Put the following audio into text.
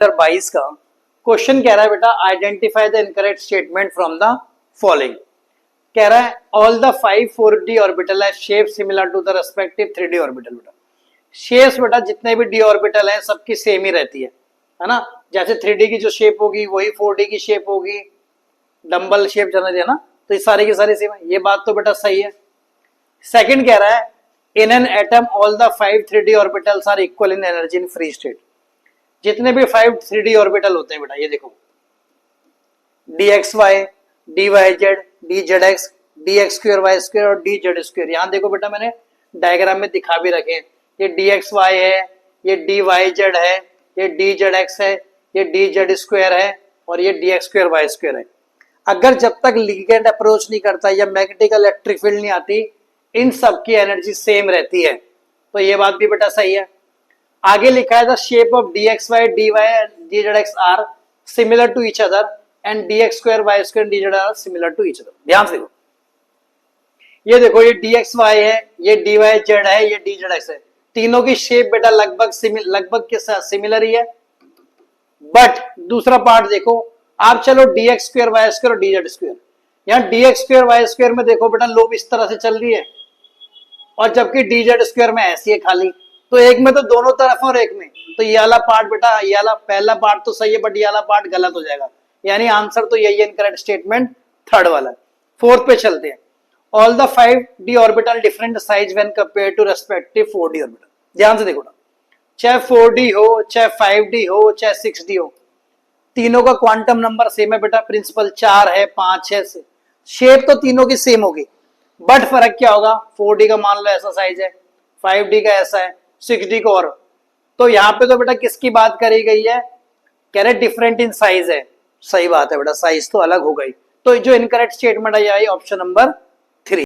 22 का क्वेश्चन कह रहा है बेटा identify the incorrect statement from the following. कह रहा है ऑल द 5 4d ऑर्बिटल है shape similar to the respective 3d orbital. बेटा शेप्स बेटा जितने भी d ऑर्बिटल है सबकी सेम ही रहती है ना। जैसे 3d की जो शेप होगी वही 4d की शेप होगी, डंबल शेप जाना है ना, तो ये सारी की सारी सेम है। ये बात तो बेटा सही है। सेकंड कह रहा है in an atom all the 5 3d orbitals are equal in energy in free state. जितने भी 5 3d ऑर्बिटल होते हैं बेटा ये देखो dxy dyz dzx dx2 y2 और dz2। यहां देखो बेटा मैंने डायग्राम में दिखा भी रखे हैं। ये dxy है, ये dyz है, ये dzx है, ये dz2 है और ये dx2 y2 है। अगर जब तक लिगेंड अप्रोच नहीं करता या मैग्नेटिक इलेक्ट्रिक फील्ड नहीं आती इन सब की एनर्जी सेम रहती है, तो ये बात भी बेटा सही है। आगे लिखा है the shape of dxy dy and dzx are similar to each other and dx2 y2 dz are similar to each other. ध्यान से देखो, ये देखो ये dxy है, ये dyz है, ये dzx है। तीनों की शेप बेटा लगभग के साथ सिमिलर ही है। बट दूसरा पार्ट देखो आप, चलो dx2 y2 और dz2, यहाँ dx2 y2 में देखो बेटा लोब इस तरह से चल रही है और जबकि dz2 में ऐसी है खाली। तो एक में तो दोनों तरफ और एक में, तो ये वाला पार्ट बेटा, ये वाला पहला पार्ट तो सही है बट ये वाला पार्ट गलत हो जाएगा, यानी आंसर तो यही है इनकरेक्ट स्टेटमेंट थर्ड वाला। फोर्थ पे चलते हैं। All the 5d orbital different size when compare to respective 4d orbital. ध्यान से देखो ना, चाहे 4d हो, चाहे 5d हो, चाहे 6d हो, तीनों का क्वांटम नंबर सेम है बेटा। प्रिंसिपल 4 है, 5 है, शेप तो तीनों की सेम होगी बट फर्क क्या होगा, 4d का मान लो ऐसा साइज है, 5d का ऐसा है, 6d का और। तो यहाँ पे तो बेटा किसकी बात करी गई है, कह रहे डिफरेंट इन साइज है। सही बात है बेटा, साइज तो अलग हो गई। तो जो इनकरेक्ट स्टेटमेंट है ऑप्शन नंबर